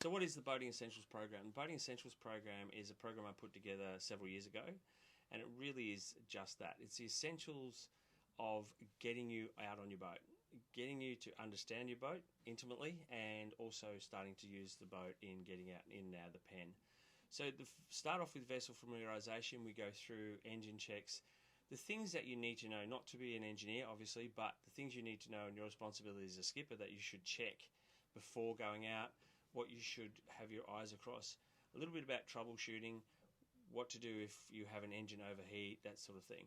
So what is the Boating Essentials program? The Boating Essentials program is a program I put together several years ago, and it really is just that. It's the essentials of getting you out on your boat, getting you to understand your boat intimately, and also starting to use the boat in getting out in and out of the pen. So start off with vessel familiarisation. We go through engine checks, the things that you need to know, not to be an engineer obviously, but the things you need to know and your responsibility as a skipper that you should check before going out, what you should have your eyes across, a little bit about troubleshooting, what to do if you have an engine overheat, that sort of thing.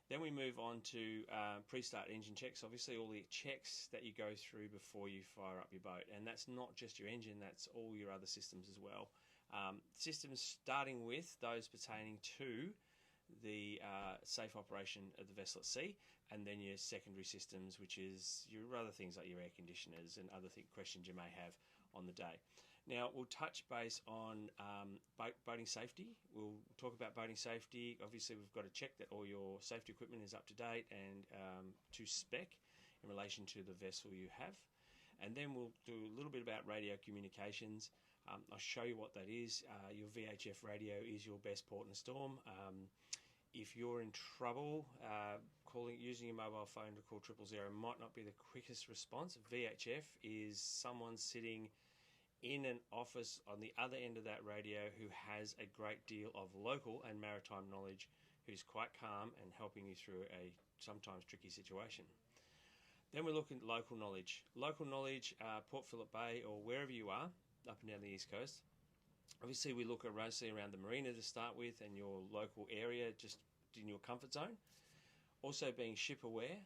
Then we move on to pre-start engine checks, obviously all the checks that you go through before you fire up your boat. And that's not just your engine, that's all your other systems as well. Systems starting with those pertaining to the safe operation of the vessel at sea, and then your secondary systems, which is your other things like your air conditioners and other questions you may have on the day. Now we'll touch base on boating safety. We'll talk about boating safety. Obviously we've got to check that all your safety equipment is up to date and to spec in relation to the vessel you have. And then we'll do a little bit about radio communications. I'll show you what that is. Your VHF radio is your best port in a storm. If you're in trouble, using your mobile phone to call 000 might not be the quickest response. VHF is someone sitting in an office on the other end of that radio who has a great deal of local and maritime knowledge, who's quite calm and helping you through a sometimes tricky situation. Then we look at local knowledge. Local knowledge, Port Phillip Bay or wherever you are, up and down the East Coast. Obviously we look mostly around the marina to start with and your local area, just in your comfort zone. Also being ship aware,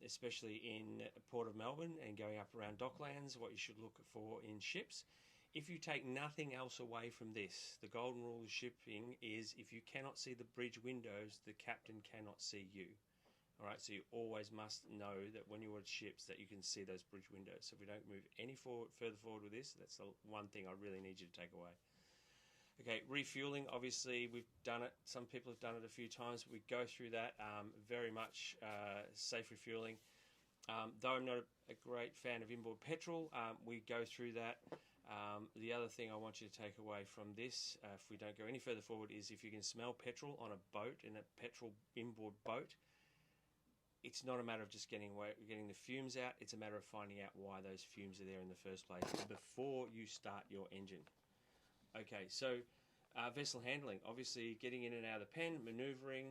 especially in Port of Melbourne and going up around Docklands, what you should look for in ships. If you take nothing else away from this, the golden rule of shipping is if you cannot see the bridge windows, the captain cannot see you. All right, so you always must know that when you're at ships that you can see those bridge windows. So if we don't move any further forward with this, that's the one thing I really need you to take away. Okay, refueling, obviously we've done it. Some people have done it a few times. We go through that, very much safe refueling. Though I'm not a great fan of inboard petrol, we go through that. The other thing I want you to take away from this, if we don't go any further forward, is if you can smell petrol on a boat, in a petrol inboard boat, it's not a matter of just getting the fumes out, it's a matter of finding out why those fumes are there in the first place before you start your engine. Okay, so vessel handling, obviously getting in and out of the pen, manoeuvring,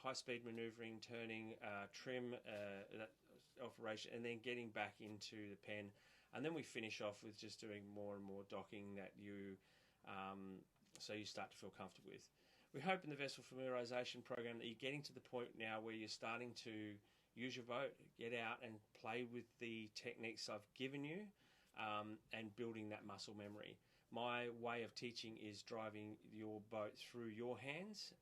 high-speed manoeuvring, turning, trim, that operation, and then getting back into the pen. And then we finish off with just doing more and more docking that so you start to feel comfortable with. We hope in the vessel familiarisation program that you're getting to the point now where you're starting to use your boat, get out and play with the techniques I've given you, and building that muscle memory. My way of teaching is driving your boat through your hands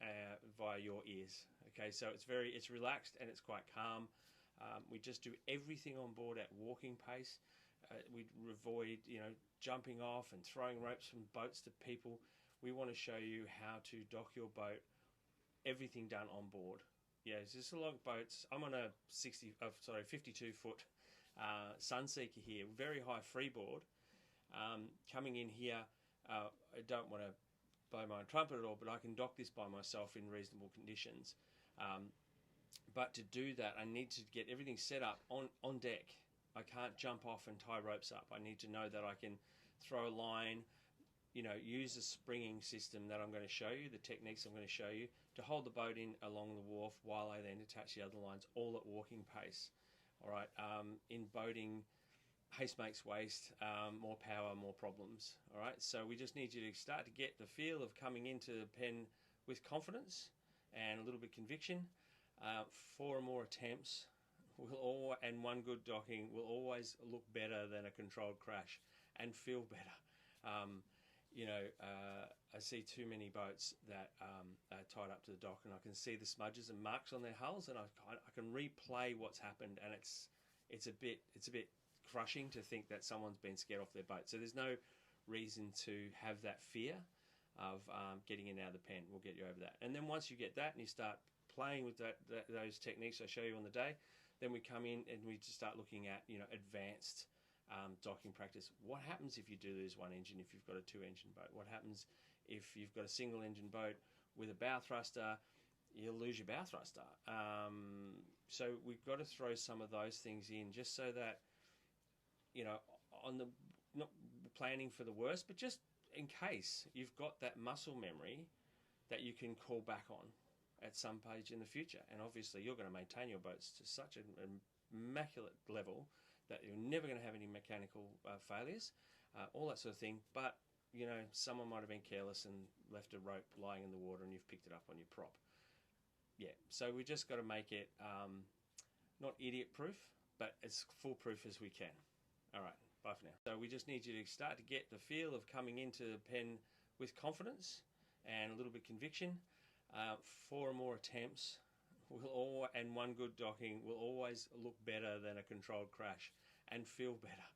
via your ears. Okay, so it's relaxed and it's quite calm. We just do everything on board at walking pace. We avoid jumping off and throwing ropes from boats to people. We want to show you how to dock your boat, everything done on board. Yeah, it's just a long boats. I'm on a 52-foot Sunseeker here, very high freeboard. Coming in here, I don't want to blow my own trumpet at all, but I can dock this by myself in reasonable conditions. But to do that, I need to get everything set up on deck. I can't jump off and tie ropes up. I need to know that I can throw a line, use the springing system that I'm going to show you, the techniques I'm going to show you, to hold the boat in along the wharf while I then attach the other lines, all at walking pace. All right, in boating, haste makes waste, more power, more problems. All right, so we just need you to start to get the feel of coming into the pen with confidence and a little bit of conviction. 4 or more attempts and one good docking will always look better than a controlled crash and feel better. I see too many boats that are tied up to the dock, and I can see the smudges and marks on their hulls, and I can replay what's happened, and it's a bit crushing to think that someone's been scared off their boat. So there's no reason to have that fear of getting in and out of the pen. We'll get you over that. And then once you get that and you start playing with those techniques I show you on the day, then we come in and we just start looking at advanced docking practice. What happens if you do lose one engine if you've got a 2-engine boat? What happens if you've got a single engine boat with a bow thruster? You'll lose your bow thruster. So we've got to throw some of those things in just so that, on the not planning for the worst, but just in case you've got that muscle memory that you can call back on at some page in the future. And obviously you're going to maintain your boats to such an immaculate level that you're never going to have any mechanical failures, all that sort of thing. But, someone might have been careless and left a rope lying in the water and you've picked it up on your prop. Yeah, so we just got to make it not idiot-proof, but as foolproof as we can. All right, bye for now. So we just need you to start to get the feel of coming into the pen with confidence and a little bit of conviction. 4 or more attempts and one good docking will always look better than a controlled crash and feel better.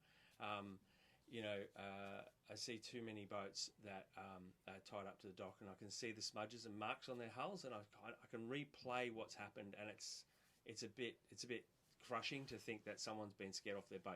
I see too many boats that are tied up to the dock, and I can see the smudges and marks on their hulls, and I can replay what's happened, and it's a bit crushing to think that someone's been scared off their boat.